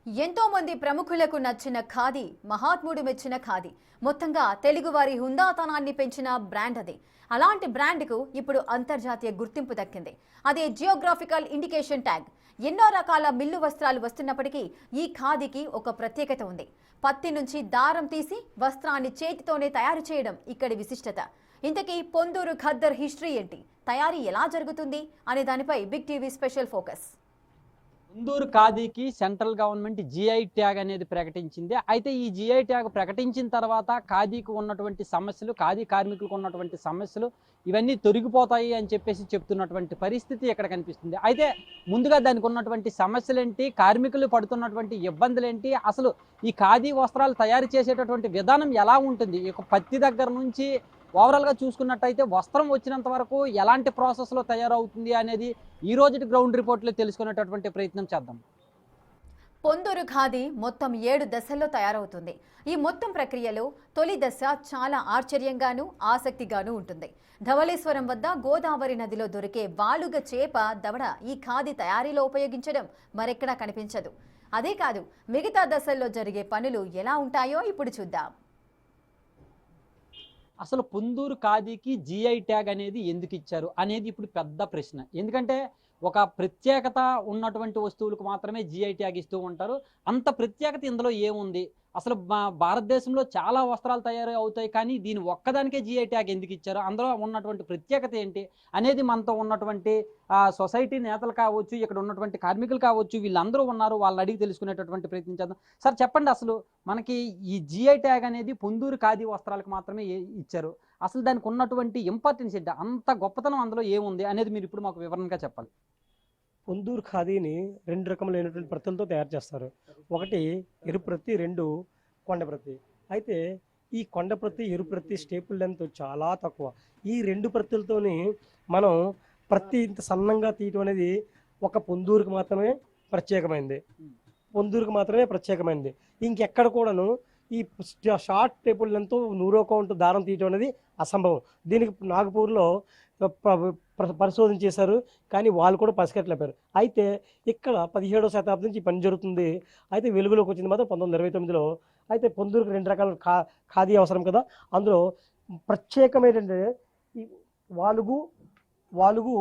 ఎంతో మంది ప్రముఖులకు నచ్చిన ఖాదీ, మహాత్ముడు మెచ్చిన ఖాదీ, మొత్తంగా తెలుగువారి హుందాతనాన్ని పెంచిన బ్రాండ్ అది. అలాంటి బ్రాండ్కు ఇప్పుడు అంతర్జాతీయ గుర్తింపు దక్కింది. అదే జియోగ్రాఫికల్ ఇండికేషన్ ట్యాగ్. ఎన్నో రకాల మిల్లు వస్త్రాలు వస్తున్నప్పటికీ ఈ ఖాదీకి ఒక ప్రత్యేకత ఉంది. పత్తి నుంచి దారం తీసి వస్త్రాన్ని చేతితోనే తయారు చేయడం ఇక్కడి విశిష్టత. ఇంతకీ పొందూరు ఖద్దర్ హిస్టరీ ఏంటి, తయారీ ఎలా జరుగుతుంది అనే దానిపై big TV special focus. Ponduru ఖాదీకి సెంట్రల్ గవర్నమెంట్ జిఐ ట్యాగ్ అనేది ప్రకటించింది. అయితే ఈ జిఐ ట్యాగ్ ప్రకటించిన తర్వాత ఖాదీకి ఉన్నటువంటి సమస్యలు, ఖాదీ కార్మికులకు ఉన్నటువంటి సమస్యలు ఇవన్నీ తొలగిపోతాయి అని చెప్పేసి చెప్తున్నటువంటి పరిస్థితి ఇక్కడ కనిపిస్తుంది. అయితే ముందుగా దానికి ఉన్నటువంటి సమస్యలేంటి, కార్మికులు పడుతున్నటువంటి ఇబ్బందులేంటి, అసలు ఈ ఖాదీ వస్త్రాలు తయారు చేసేటటువంటి విధానం ఎలా ఉంటుంది, ఇక పత్తి దగ్గర నుంచి ఓవరాల్గా చూసుకున్నట్టయితే వస్త్రం వచ్చినంత వరకు ఎలాంటి ప్రాసెస్లో తయారవుతుంది అనేది ఈ రోజు గ్రౌండ్ రిపోర్ట్లో తెలుసుకునేటటువంటి ప్రయత్నం చేద్దాం. పొందూరు ఖాదీ మొత్తం 7 దశల్లో తయారవుతుంది. ఈ మొత్తం ప్రక్రియలో తొలి దశ చాలా ఆశ్చర్యంగానూ ఆసక్తిగానూ ఉంటుంది. ధవళేశ్వరం వద్ద గోదావరి నదిలో దొరికే వాలుగ చేప దవడ ఈ ఖాదీ తయారీలో ఉపయోగించడం మరెక్కడా కనిపించదు. అదే కాదు, మిగతా దశల్లో జరిగే పనులు ఎలా ఉంటాయో ఇప్పుడు చూద్దాం. అసలు పొందూరు ఖాదీకి జిఐ ట్యాగ్ అనేది ఎందుకు ఇచ్చారు అనేది ఇప్పుడు పెద్ద ప్రశ్న. ఎందుకంటే ఒక ప్రత్యేకత ఉన్నటువంటి వస్తువులకు మాత్రమే జిఐ ట్యాగ్ ఇస్తూ ఉంటారు. అంత ప్రత్యేకత ఇందులో ఏముంది, అసలు భారతదేశంలో చాలా వస్త్రాలు తయారు అవుతాయి, కానీ దీని ఒక్కదానికే జిఐ ట్యాగ్ ఎందుకు ఇచ్చారు, అందులో ఉన్నటువంటి ప్రత్యేకత ఏంటి అనేది మనతో ఉన్నటువంటి సొసైటీ నేతలు కావచ్చు, ఇక్కడ ఉన్నటువంటి కార్మికులు కావచ్చు, వీళ్ళందరూ ఉన్నారు, వాళ్ళని అడిగి తెలుసుకునేటటువంటి ప్రయత్నం చేద్దాం. సార్ చెప్పండి, అసలు మనకి ఈ జిఐ ట్యాగ్ అనేది పొందూరు ఖాదీ వస్త్రాలకు మాత్రమే ఇచ్చారు, అసలు దానికి ఉన్నటువంటి ఇంపార్టెన్స్ ఏంటి, అంత గొప్పతనం అందులో ఏముంది అనేది మీరు ఇప్పుడు మాకు వివరణగా చెప్పాలి. పొందూరు ఖాదీని 2 రకములైనటువంటి ప్రతులతో తయారు చేస్తారు. ఒకటి ఎరుప్రతి, 2 కొండప్రతి. అయితే ఈ కొండప్రతి, ఎరుప్రతి స్టేపుల్ లెంత్ చాలా తక్కువ. ఈ 2 ప్రతులతోని మనం ప్రతి ఇంత సన్నంగా తీయటం అనేది ఒక పొందూరుకి మాత్రమే ప్రత్యేకమైంది. ఇంకెక్కడ కూడాను ఈ షార్ట్ టేబుల్ లెంత్ 100 కౌంట్ దారం తీయటం అనేది అసంభవం. దీనికి నాగపూర్లో పరిశోధన చేశారు, కానీ వాళ్ళు కూడా పసిగట్టలేపారు. అయితే ఇక్కడ 17వ శతాబ్దం నుంచి పని జరుగుతుంది. అయితే వెలుగులోకి వచ్చింది మాత్రం 1929లో. అయితే పొందూరుకి 2 రకాల ఖాదీ అవసరం కదా, అందులో ప్రత్యేకమైనటువంటి ఈ వాలుగు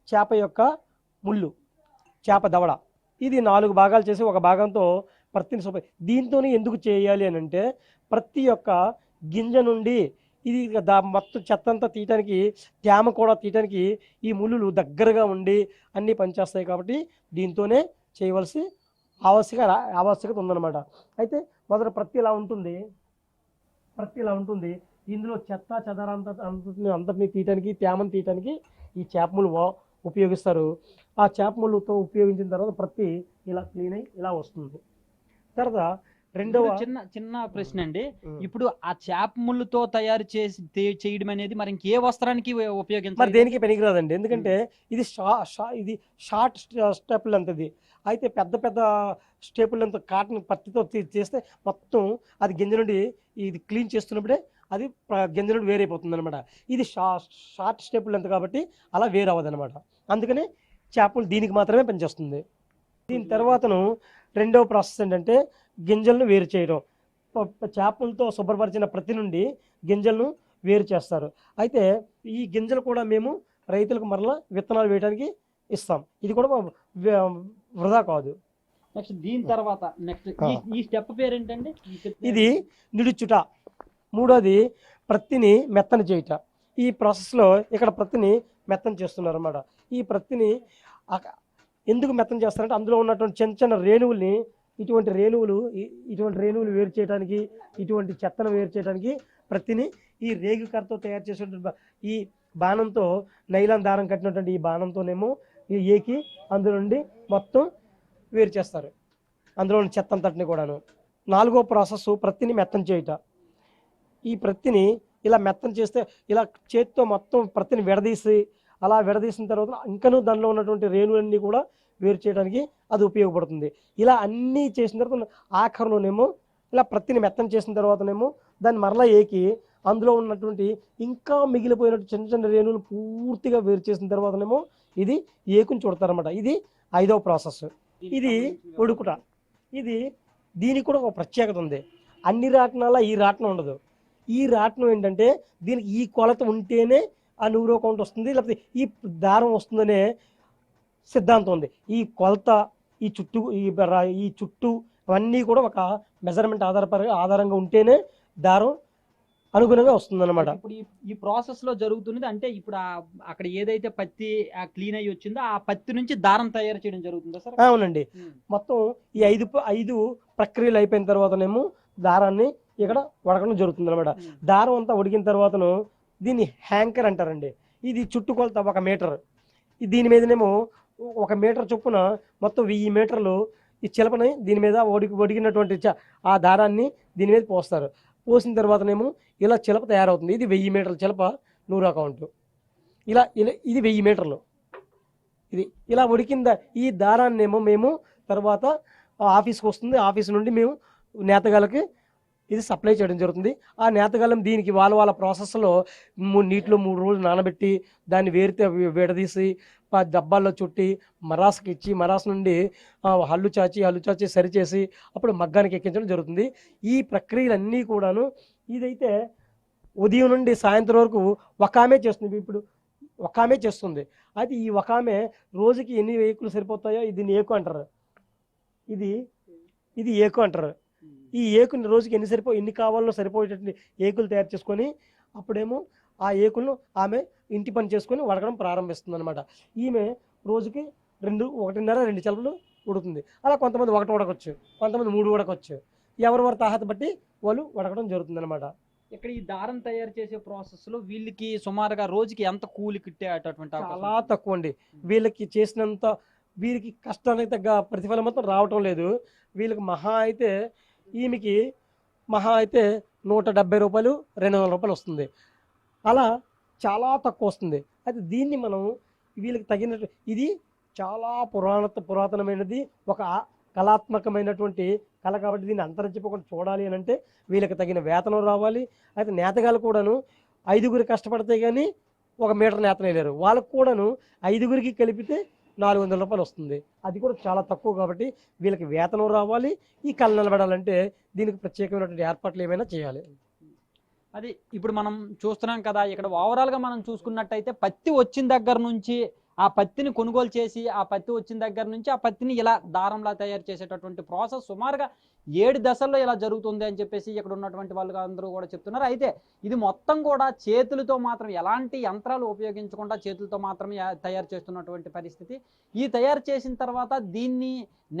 చేప యొక్క ముళ్ళు, చేప దవడ, ఇది 4 భాగాలు చేసి ఒక భాగంతో ప్రతిని దీంతోనే ఎందుకు చేయాలి అని అంటే, ప్రతి ఒక్క గింజ నుండి ఇది మొత్తం చెత్త అంతా తీయటానికి, తేమ కూడా తీయటానికి ఈ ముళ్ళు దగ్గరగా ఉండి అన్నీ పనిచేస్తాయి. కాబట్టి దీంతోనే చేయవలసి ఆవశ్యకత ఉందన్నమాట. అయితే మొదట ప్రతి ఇలా ఉంటుంది. ఇందులో చెత్త అంతటిని తీయటానికి, తేమను తీయటానికి ఈ చేపములు ఉపయోగిస్తారు. ఆ చేపములతో ఉపయోగించిన తర్వాత ప్రతి ఇలా క్లీన్ అయ్యి ఇలా వస్తుంది. తర్వాత రెండవ చిన్న ప్రశ్న అండి, ఇప్పుడు ఆ చేప ముళ్ళుతో తయారు చేయడం అనేది మరి ఇంకే వస్త్రానికి ఉపయోగించాలి? మరి దేనికి పనికిరాదండి, ఎందుకంటే ఇది షార్ట్ స్టెప్పులు అంతది. అయితే పెద్ద స్టేపుల్ అంత కాటన్ పత్తితో చేస్తే మొత్తం అది గింజ నుండి ఇది క్లీన్ చేస్తున్నప్పుడే అది గింజ నుండి వేరైపోతుంది అనమాట. ఇది షార్ట్ స్టేపుల్ అంత కాబట్టి అలా వేరవ్వదు అనమాట. అందుకని చేపలు దీనికి మాత్రమే పనిచేస్తుంది. దీని తర్వాతను రెండవ ప్రాసెస్ ఏంటంటే గింజలను వేరు చేయడం. చేపలతో శుభ్రపరిచిన ప్రతి నుండి గింజలను వేరు చేస్తారు. అయితే ఈ గింజలు కూడా మేము రైతులకు మరలా విత్తనాలు వేయడానికి ఇస్తాం. ఇది కూడా వృధా కాదు. నెక్స్ట్ దీని తర్వాత ఈ స్టెప్ పేరు ఏంటండి? ఇది నిడుచుట. మూడోది ప్రత్తిని మెత్తని చేయుట. ఈ ప్రాసెస్లో ఇక్కడ ప్రత్తిని మెత్తని చేస్తున్నారు అన్నమాట. ఈ ప్రత్తిని ఎందుకు మెత్తని చేస్తారంటే, అందులో ఉన్నటువంటి చిన్న రేణువుల్ని ఇటువంటి రేణువులు వేరు చేయడానికి, ఇటువంటి చెత్తను వేరు చేయడానికి ప్రతిని ఈ రేగుకరతో తయారు చేసినటువంటి ఈ బాణంతో, నైలాన్ దారం కట్టినటువంటి ఈ బాణంతోనేమో ఏకి అందులో నుండి మొత్తం వేరు చేస్తారు, అందులో చెత్త అంతటిని కూడాను. 4వ ప్రాసెస్ ప్రతిని మెత్తని చేయుట. ఈ ప్రతిని ఇలా మెత్తని చేస్తే ఇలా చేతితో మొత్తం ప్రతిని విడదీసిన తర్వాత ఇంకనూ దానిలో ఉన్నటువంటి రేణువులన్నీ కూడా వేరు చేయడానికి అది ఉపయోగపడుతుంది. ఇలా అన్నీ చేసిన తర్వాత ఆఖరిలోనేమో ఇలా ప్రతిని మెత్తని చేసిన తర్వాతనేమో దాన్ని మరలా ఏకి అందులో ఉన్నటువంటి ఇంకా మిగిలిపోయినట్టు చిన్న రేణువులు పూర్తిగా వేరు చేసిన తర్వాతనేమో ఇది ఏకుని చుడతారన్నమాట. ఇది 5వ ప్రాసెస్. ఇది ఉడుకుట. ఇది దీనికి కూడా ఒక ప్రత్యేకత ఉంది. అన్ని రాట్నాల ఈ రాట్నం ఉండదు. ఈ రాట్నం ఏంటంటే దీనికి ఈ కొలత ఉంటేనే ఆ 100 కౌంట్ వస్తుంది, లేకపోతే ఈ దారం వస్తుందనే సిద్ధాంతం ఉంది. ఈ కొలత, ఈ చుట్టూ అవన్నీ కూడా ఒక మెజర్మెంట్ ఆధారంగా ఉంటేనే దారం అనుగుణంగా వస్తుంది అనమాట. ఇప్పుడు ఈ ప్రాసెస్ లో జరుగుతున్నది అంటే ఇప్పుడు అక్కడ ఏదైతే పత్తి క్లీన్ అయ్యి వచ్చిందో ఆ పత్తి నుంచి దారం తయారు చేయడం జరుగుతుందా సార్? అవునండి. మొత్తం ఈ ఐదు ప్రక్రియలు అయిపోయిన తర్వాతనేమో దారాన్ని ఇక్కడ వడకడం జరుగుతుంది అనమాట. దారం అంతా ఉడికిన తర్వాతను దీన్ని హ్యాంకర్ అంటారండి. ఇది చుట్టుకొలత 1 మీటర్. దీని మీదనేమో 1 మీటర్ చొప్పున మొత్తం 1000 మీటర్లు ఈ చిలపని దీని మీద ఒడిగినటువంటి ఆ దారాన్ని దీని మీద పోస్తారు. పోసిన తర్వాతనేమో ఇలా చిలప తయారవుతుంది. ఇది 1000 మీటర్ల చిలప 100 కౌంట్. ఇలా ఇది 1000 మీటర్లు. ఇది ఇలా ఉడికింద ఈ దారాన్నేమో మేము తర్వాత ఆఫీస్కి వస్తుంది. ఆఫీస్ నుండి మేము నేతగాళ్ళకి ఇది సప్లై చేయడం జరుగుతుంది. ఆ నేతగాళ్ళం దీనికి వాళ్ళ ప్రాసెస్లో నీటిలో 3 రోజులు నానబెట్టి దాన్ని విడదీసి డబ్బాల్లో చుట్టి మరాస్కి ఇచ్చి మరాస్ నుండి హల్లు చాచి సరిచేసి అప్పుడు మగ్గానికి ఎక్కించడం జరుగుతుంది. ఈ ప్రక్రియలన్నీ కూడాను ఇదైతే ఉదయం నుండి సాయంత్రం వరకు ఒక ఆమె చేస్తుంది. ఇప్పుడు ఒక ఆమె చేస్తుంది. అయితే ఈ ఒక ఆమె రోజుకి ఎన్ని ఏకులు సరిపోతాయో దీన్ని ఏకు అంటారు. ఇది ఏకు అంటారు. ఈ ఏకుని రోజుకి ఎన్ని కావాలో సరిపోయేటటువంటి ఏకులు తయారు చేసుకొని అప్పుడేమో ఆ ఏకులను ఆమె ఇంటి పని చేసుకొని వడకడం ప్రారంభిస్తుంది అనమాట. ఈమె రోజుకి 1.5-2 చిలపలు ఉడుతుంది. అలా కొంతమంది 1 ఉడకొచ్చు, కొంతమంది 3 ఉడకొచ్చు. ఎవరి తాహత బట్టి వాళ్ళు వడకడం జరుగుతుంది అనమాట. ఇక్కడ ఈ దారం తయారు చేసే ప్రాసెస్ లో వీళ్ళకి సుమారుగా రోజుకి ఎంత కూలి కిట్టేటటువంటి చాలా తక్కువ అండి. వీళ్ళకి చేసినంత వీరికి కష్టానికి తగ్గ ప్రతిఫలం మొత్తం రావటం లేదు. వీళ్ళకి ఈమెకి మహా అయితే 170 రూపాయలు 200 రూపాయలు వస్తుంది. అలా చాలా తక్కువ వస్తుంది. అయితే దీన్ని మనం వీళ్ళకి తగినట్టు ఇది చాలా పురాతనమైనది, ఒక కళాత్మకమైనటువంటి కళ కాబట్టి దీన్ని అంతరించిపోకుండా చూడాలి అని అంటే వీళ్ళకి తగిన వేతనం రావాలి. అయితే నేతగాళ్ళు కూడాను 5గురు కష్టపడితే కానీ 1 మీటర్ నేతలు వేయలేరు. వాళ్ళకు కూడాను 5గురికి కలిపితే 400 రూపాయలు వస్తుంది. అది కూడా చాలా తక్కువ కాబట్టి వీళ్ళకి వేతనం రావాలి. ఈ కళ నిలబడాలంటే దీనికి ప్రత్యేకమైనటువంటి ఏర్పాట్లు ఏమైనా చేయాలి. అది ఇప్పుడు మనం చూస్తున్నాం కదా, ఇక్కడ ఓవరాల్గా మనం చూసుకున్నట్టయితే పత్తి వచ్చిన దగ్గర నుంచి ఆ పత్తిని కొనుగోలు చేసి ఆ పత్తి వచ్చిన దగ్గర నుంచి ఆ పత్తిని ఇలా దారంలా తయారు చేసేటటువంటి ప్రాసెస్ సుమారుగా 7 దశల్లో ఇలా జరుగుతుంది అని చెప్పేసి ఇక్కడ ఉన్నటువంటి వాళ్ళు అందరూ కూడా చెప్తున్నారు. అయితే ఇది మొత్తం కూడా చేతులతో మాత్రం ఎలాంటి యంత్రాలు ఉపయోగించకుండా చేతులతో మాత్రమే తయారు చేస్తున్నటువంటి పరిస్థితి. ఈ తయారు చేసిన తర్వాత దీన్ని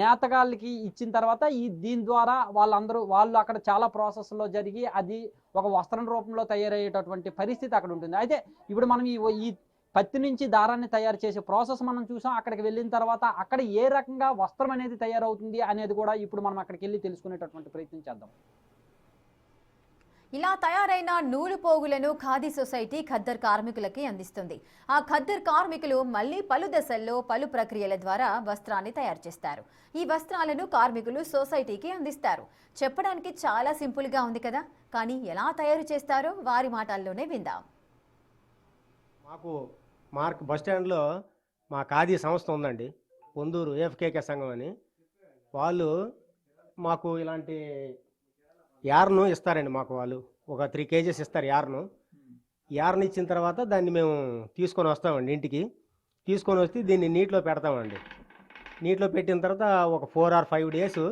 నేతగాళ్ళకి ఇచ్చిన తర్వాత దీని ద్వారా వాళ్ళు అక్కడ చాలా ప్రాసెస్లో జరిగి అది ఒక వస్త్రం రూపంలో తయారయ్యేటటువంటి పరిస్థితి అక్కడ ఉంటుంది. అయితే ఇప్పుడు మనం ఈ పత్తి నుంచి దారాన్ని తయారు చేసే ప్రాసెస్ మనం చూసాం. అక్కడికి వెళ్ళిన తర్వాత అక్కడ ఏ రకంగా వస్త్రం అనేది తయారవుతుంది అనేది కూడా ఇప్పుడు మనం అక్కడికి వెళ్ళి తెలుసుకునేటటువంటి ప్రయత్నం చేద్దాం. ఇలా తయారైన నూలు పోగులను ఖాదీ సొసైటీ ఖద్దర్ కార్మికులకి అందిస్తుంది. ఆ ఖద్దర్ కార్మికులు మళ్ళీ పలు దశల్లో పలు ప్రక్రియల ద్వారా వస్త్రాన్ని తయారు చేస్తారు. ఈ వస్త్రాలను కార్మికులు సొసైటీకి అందిస్తారు. చెప్పడానికి చాలా సింపుల్గా ఉంది కదా, కానీ ఎలా తయారు చేస్తారో వారి మాటల్లోనే విందాం. మాకు బస్టాండ్లో మా ఖాదీ సంస్థ ఉందండి, పొందూరు ఏఎఫ్కేకే సంఘం అని. వాళ్ళు మాకు ఇలాంటి యార్ను ఇస్తారండి. మాకు వాళ్ళు ఒక 3 కేజీస్ ఇస్తారు యార్ను ఇచ్చిన తర్వాత దాన్ని మేము తీసుకొని వస్తామండి. ఇంటికి తీసుకొని వస్తే దీన్ని నీటిలో పెడతామండి. నీటిలో పెట్టిన తర్వాత ఒక 4 or 5 డేస్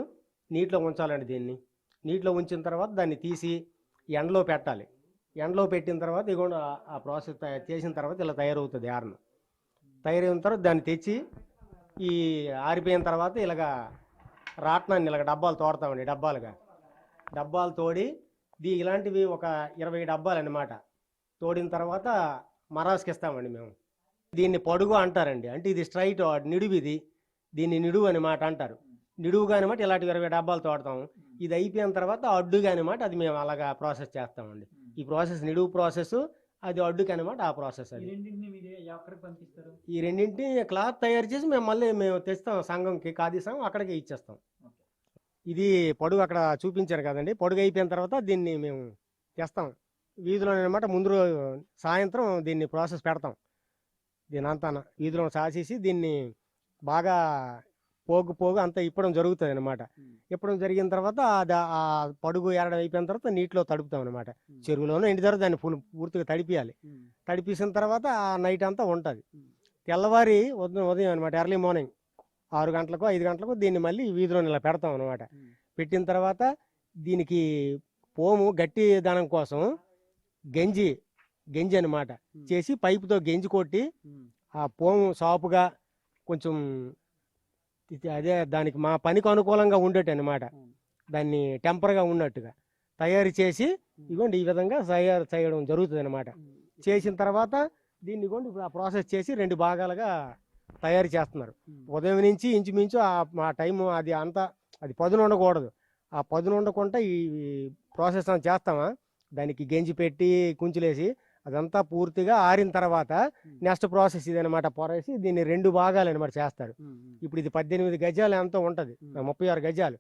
నీటిలో ఉంచాలండి. దీన్ని నీటిలో ఉంచిన తర్వాత దాన్ని తీసి ఎండలో పెట్టాలి. ఎండలో పెట్టిన తర్వాత ఇగోండి ఆ ప్రాసెస్ చేసిన తర్వాత ఇలా తయారవుతుంది. యార్ను తయారైన తర్వాత దాన్ని తెచ్చి ఈ ఆరిపోయిన తర్వాత ఇలాగా రాట్నాన్ని ఇలాగ డబ్బాలు తోడతామండి. డబ్బాలు తోడి ఇలాంటివి ఒక 20 డబ్బాలు అన్నమాట. తోడిన తర్వాత మరాస్కి ఇస్తామండి మేము. దీన్ని పొడుగు అంటారండి. అంటే ఇది స్ట్రైట్ నిడువు, దీన్ని నిడువు అనమాట అంటారు. నిడువుగా అనమాట ఇలాంటి 20 డబ్బాలు తోడతాము. ఇది అయిపోయిన తర్వాత అడ్డుగా అనమాట అది మేము అలాగా ప్రాసెస్ చేస్తామండి. ఈ ప్రాసెస్ నిడువు ప్రాసెస్, అది అడ్డుకి అనమాట ఆ ప్రాసెస్. అది ఈ రెండింటిని క్లాత్ తయారు చేసి మేము తెస్తాం సంఘంకి, ఖాదీ సంఘం అక్కడికి ఇచ్చేస్తాం. ఇది పొడుగు అక్కడ చూపించారు కదండి. పొడుగు అయిపోయిన తర్వాత దీన్ని మేము తెస్తాం వీధిలో అనమాట. ముందు సాయంత్రం దీన్ని ప్రాసెస్ పెడతాం. దీని అంతా వీధిలో సాసేసి దీన్ని బాగా పోగు అంతా ఇప్పడం జరుగుతుంది అనమాట. ఇప్పడం జరిగిన తర్వాత ఆ పడుగు ఏరడం అయిపోయిన తర్వాత నీటిలో తడుపుతాం అనమాట. చెరువులోనూ ఎండి తర్వాత దాన్ని పూర్తిగా తడిపియాలి. తడిపేసిన తర్వాత ఆ నైట్ అంతా ఉంటుంది. తెల్లవారి ఉదయం అనమాట, ఎర్లీ మార్నింగ్ 6 గంటలకు 5 గంటలకు దీన్ని మళ్ళీ వీధిలో ఇలా పెడతాం అనమాట. పెట్టిన తర్వాత దీనికి పోము గట్టి దానం కోసం గెంజి అనమాట చేసి పైపుతో గెంజి కొట్టి ఆ పోము సాపుగా కొంచెం అదే దానికి మా పనికి అనుకూలంగా ఉండేటి అనమాట. దాన్ని టెంపర్గా ఉన్నట్టుగా తయారు చేసి ఇగోండి ఈ విధంగా తయారు చేయడం జరుగుతుంది అనమాట. చేసిన తర్వాత దీన్ని ఇగోండి ఇప్పుడు ఆ ప్రాసెస్ చేసి 2 భాగాలుగా తయారు చేస్తున్నారు. ఉదయం నుంచి ఇంచుమించు ఆ టైం అది పదును ఉండకూడదు. ఆ పదును ఉండకుండా ఈ ప్రాసెస్ చేస్తామా, దానికి గెంజి పెట్టి కుంచులేసి అదంతా పూర్తిగా ఆరిన తర్వాత నెక్స్ట్ ప్రాసెస్ ఇది అనమాట. పొరేసి దీన్ని 2 భాగాలు అనమాట చేస్తారు. ఇప్పుడు ఇది 18 గజాలు ఎంతో ఉంటది, 36 గజాలు.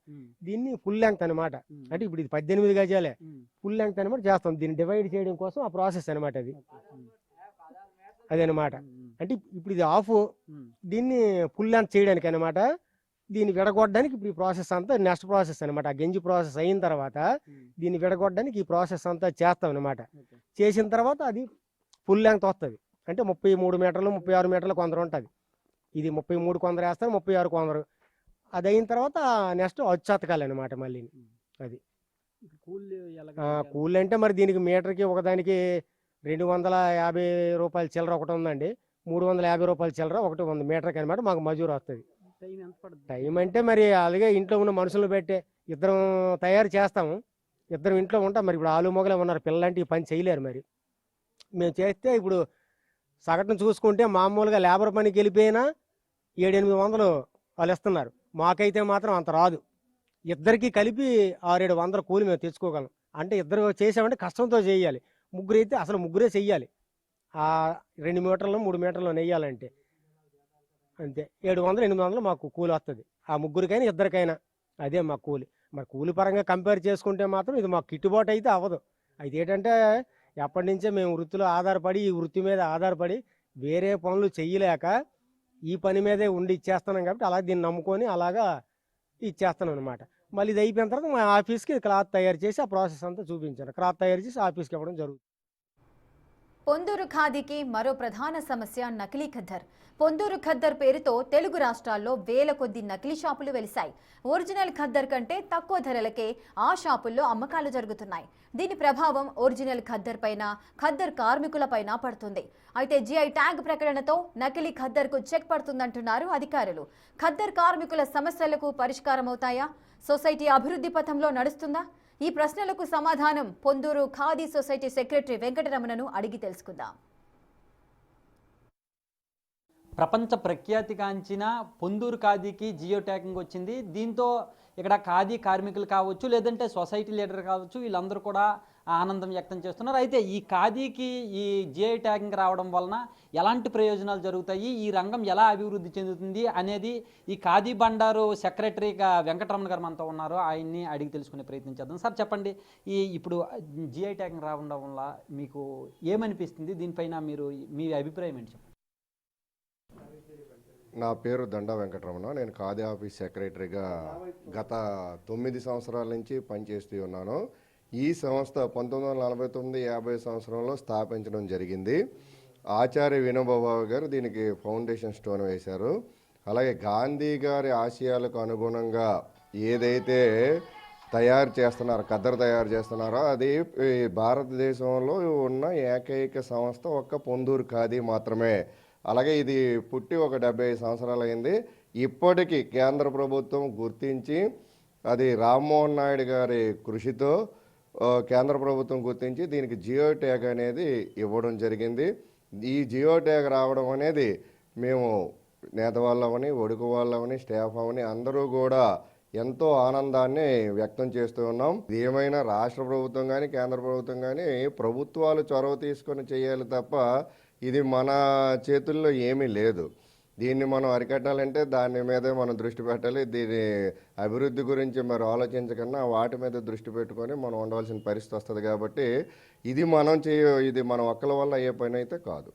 దీన్ని ఫుల్ లెంగ్త్ అనమాట. అంటే ఇప్పుడు ఇది 18 గజాలే ఫుల్ లెంగ్త్ అనమాట చేస్తాం. దీన్ని డివైడ్ చేయడం కోసం ఆ ప్రాసెస్ అనమాట అదనమాట. అంటే ఇప్పుడు ఇది ఆఫ్, దీన్ని ఫుల్ లెంగ్త్ చేయడానికి అనమాట. దీన్ని విడగొట్టడానికి ఇప్పుడు ఈ ప్రాసెస్ అంతా నెక్స్ట్ ప్రాసెస్ అనమాట. ఆ గెంజి ప్రాసెస్ అయిన తర్వాత దీన్ని విడగొట్టడానికి ఈ ప్రాసెస్ అంతా చేస్తాం అనమాట. చేసిన తర్వాత అది ఫుల్ లెంగ్త్ వస్తుంది. అంటే 33 మీటర్లు 36 మీటర్లు కొందరు ఉంటుంది. ఇది 33 కొందరు వేస్తారు, 36 కొందరు. అది అయిన తర్వాత నెక్స్ట్ అచ్చతకాలి అనమాట. మళ్ళీ అది కూల్ అంటే మరి దీనికి మీటర్కి ఒకదానికి 250 రూపాయల చిల్లర ఒకటి ఉందండి. 350 రూపాయల చిల్లర ఒకటి ఉంది మీటర్కి అనమాట. మాకు మజూరు వస్తుంది. టైం అంటే మరి అలాగే ఇంట్లో ఉన్న మనుషులను పెట్టే ఇద్దరం తయారు చేస్తాము. ఇద్దరం ఇంట్లో ఉంటాం. మరి ఇప్పుడు ఆలు మొగలే ఉన్నారు, పిల్లలంటే ఈ పని చేయలేరు. మరి మేము చేస్తే ఇప్పుడు సగటును చూసుకుంటే మామూలుగా లేబర్ పనికి వెళ్ళిపోయినా 700-800 వాళ్ళు ఇస్తున్నారు. మాకైతే మాత్రం అంత రాదు. ఇద్దరికి కలిపి 600-700 కూలి మేము తెచ్చుకోగలం. అంటే ఇద్దరు చేసామంటే కష్టంతో చేయాలి. ముగ్గురు అయితే అసలు ముగ్గురే చెయ్యాలి. ఆ 2 మీటర్లు 3 మీటర్లు నెయ్యాలంటే అంతే 700-800 మాకు కూలి వస్తుంది. ఆ ముగ్గురికైనా ఇద్దరికైనా అదే మా కూలి. మరి కూలి పరంగా కంపేర్ చేసుకుంటే మాత్రం ఇది మాకు గిట్టుబాటు అయితే అవ్వదు. అయితే ఏంటంటే ఎప్పటి నుంచే మేము వృత్తిలో ఆధారపడి ఈ వృత్తి మీద ఆధారపడి వేరే పనులు చెయ్యలేక ఈ పని మీదే ఉండి ఇచ్చేస్తున్నాం కాబట్టి అలా దీన్ని నమ్ముకొని అలాగా ఇచ్చేస్తాను అనమాట. మళ్ళీ ఇది అయిపోయిన తర్వాత మా ఆఫీస్కి క్లాత్ తయారు చేసి ఆ ప్రాసెస్ అంతా చూపించాను. క్లాత్ తయారు చేసి ఆఫీస్కి ఇవ్వడం జరుగుతుంది. పొందూరు ఖాదీకి మరో ప్రధాన సమస్య నకిలీ ఖద్దర్. పొందూరు ఖద్దర్ పేరుతో తెలుగు రాష్ట్రాల్లో వేల కొద్ది నకిలీ షాపులు వెలిశాయి. ఒరిజినల్ ఖద్దర్ కంటే తక్కువ ధరలకే ఆ షాపుల్లో అమ్మకాలు జరుగుతున్నాయి. దీని ప్రభావం ఒరిజినల్ ఖద్దర్ పైన, ఖద్దర్ కార్మికుల పైన పడుతుంది. అయితే జిఐ ట్యాగ్ ప్రకటనతో నకిలీ ఖద్దర్కు చెక్ పడుతుందంటున్నారు అధికారులు. ఖద్దర్ కార్మికుల సమస్యలకు పరిష్కారం అవుతాయా? సొసైటీ అభివృద్ధి పథంలో నడుస్తుందా? ఈ ప్రశ్నలకు సమాధానం పొందూరు ఖాదీ సొసైటీ సెక్రటరీ వెంకటరమణను అడిగి తెలుసుకుందాం. ప్రపంచ ప్రఖ్యాతిగాంచిన పొందూరు ఖాదీకి జియో ట్యాగింగ్ వచ్చింది. దీంతో ఇక్కడ ఖాదీ కార్మికులు కావచ్చు, లేదంటే సొసైటీ లీడర్ కావచ్చు, వీళ్ళందరూ కూడా ఆనందం వ్యక్తం చేస్తున్నారు. అయితే ఈ ఖాదీకి ఈ జిఐ ట్యాగింగ్ రావడం వలన ఎలాంటి ప్రయోజనాలు జరుగుతాయి, ఈ రంగం ఎలా అభివృద్ధి చెందుతుంది అనేది ఈ ఖాదీ బండారు సెక్రటరీగా వెంకటరమణ గారు మనతో ఉన్నారు. ఆయన్ని అడిగి తెలుసుకునే ప్రయత్నం చేద్దాం. సార్ చెప్పండి, ఇప్పుడు జిఐ ట్యాగింగ్ రావడం వల్ల మీకు ఏమనిపిస్తుంది? దీనిపైన మీ అభిప్రాయం ఏంటి చెప్పండి. నా పేరు దండా వెంకటరమణ. నేను ఖాదీ ఆఫీస్ సెక్రటరీగా గత 9 సంవత్సరాల నుంచి పనిచేస్తూ ఉన్నాను. ఈ సంస్థ 1949-50 సంవత్సరంలో స్థాపించడం జరిగింది. ఆచార్య వినోబాబాబు గారు దీనికి ఫౌండేషన్ స్టోన్ వేశారు. అలాగే గాంధీ గారి ఆశయాలకు అనుగుణంగా ఏదైతే ఖద్దరు తయారు చేస్తున్నారో అది భారతదేశంలో ఉన్న ఏకైక సంస్థ ఒక్క పొందూరు ఖాదీ మాత్రమే. అలాగే ఇది పుట్టి ఒక 75 సంవత్సరాలు అయింది. ఇప్పటికీ కేంద్ర ప్రభుత్వం గుర్తించి, అది రామ్మోహన్ నాయుడు గారి కృషితో కేంద్ర ప్రభుత్వం గుర్తించి దీనికి జియో ట్యాగ్ అనేది ఇవ్వడం జరిగింది. ఈ జియో ట్యాగ్ రావడం అనేది మేము నేత వాళ్ళమని, ఒడుకు వాళ్ళమని, స్టాఫ్ అవని అందరూ కూడా ఎంతో ఆనందాన్ని వ్యక్తం చేస్తూ ఉన్నాం. ఏమైనా రాష్ట్ర ప్రభుత్వం కానీ కేంద్ర ప్రభుత్వం కానీ ప్రభుత్వాలు చొరవ తీసుకొని చేయాలి తప్ప ఇది మన చేతుల్లో ఏమీ లేదు. దీన్ని మనం అరికట్టాలంటే దాని మీదే మనం దృష్టి పెట్టాలి. దీని అభివృద్ధి గురించి మరి ఆలోచించకుండా వాటి మీద దృష్టి పెట్టుకొని మనం ఉండవలసిన పరిస్థితి వస్తుంది. కాబట్టి ఇది మనం ఒక్కల వల్ల అయ్యే పని అయితే కాదు.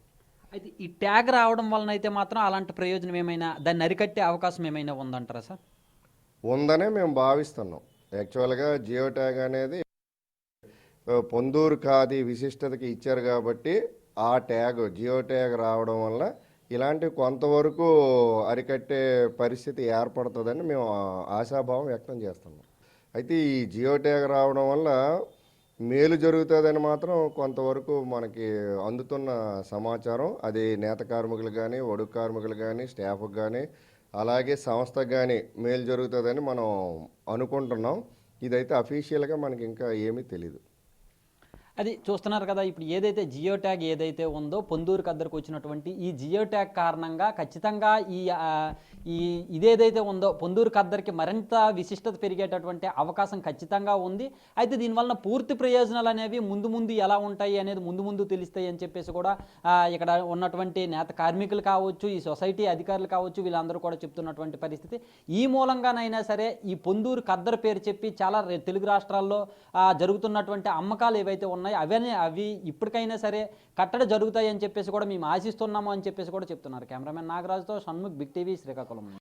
అయితే ఈ ట్యాగ్ రావడం వలన అయితే మాత్రం అలాంటి ప్రయోజనం ఏమైనా, దాన్ని అరికట్టే అవకాశం ఏమైనా ఉందంటారా సార్? ఉందనే మేము భావిస్తున్నాం. యాక్చువల్గా జియో ట్యాగ్ అనేది పొందూరు ఖాదీ విశిష్టతకి ఇచ్చారు కాబట్టి ఆ ట్యాగ్ జియో ట్యాగ్ రావడం వల్ల ఇలాంటి కొంతవరకు అరికట్టే పరిస్థితి ఏర్పడుతుందని మేము ఆశాభావం వ్యక్తం చేస్తున్నాం. అయితే ఈ జియో ట్యాగ్ రావడం వల్ల మేలు జరుగుతుందని మాత్రం కొంతవరకు మనకి అందుతున్న సమాచారం. అది నేత కార్మికులు కానీ, ఒడుగు కార్మికులు కానీ, స్టాఫ్కి కానీ, అలాగే సంస్థకు కానీ మేలు జరుగుతుందని మనం అనుకుంటున్నాం. ఇదైతే అఫీషియల్గా మనకి ఇంకా ఏమీ తెలీదు. అది చూస్తున్నారు కదా, ఇప్పుడు ఏదైతే జియో ట్యాగ్ ఏదైతే ఉందో పొందూరు కద్దరికి వచ్చినటువంటి ఈ జియో ట్యాగ్ కారణంగా ఖచ్చితంగా ఈ ఇదేదైతే ఉందో పొందూరు కద్దరికి మరింత విశిష్టత పెరిగేటటువంటి అవకాశం ఖచ్చితంగా ఉంది. అయితే దీనివల్ల పూర్తి ప్రయోజనాలు అనేవి ముందు ముందు ఎలా ఉంటాయి అనేది ముందు ముందు తెలుస్తాయి అని చెప్పేసి కూడా ఇక్కడ ఉన్నటువంటి నేత కార్మికులు కావచ్చు, ఈ సొసైటీ అధికారులు కావచ్చు, వీళ్ళందరూ కూడా చెప్తున్నటువంటి పరిస్థితి. ఈ మూలంగానైనా సరే ఈ పొందూరు కద్దరు పేరు చెప్పి చాలా తెలుగు రాష్ట్రాల్లో జరుగుతున్నటువంటి అమ్మకాలు ఏవైతే ఉన్నాయో అవి ఇప్పటికైనా సరే కట్టడి జరుగుతాయి అని చెప్పేసి కూడా మేము ఆశిస్తున్నాము అని చెప్పేసి కూడా చెప్తున్నారు. కెమెరామెన్ నాగరాజుతో షణ్ముఖ్, బిగ్ టీవీ, శ్రీకాకుళం.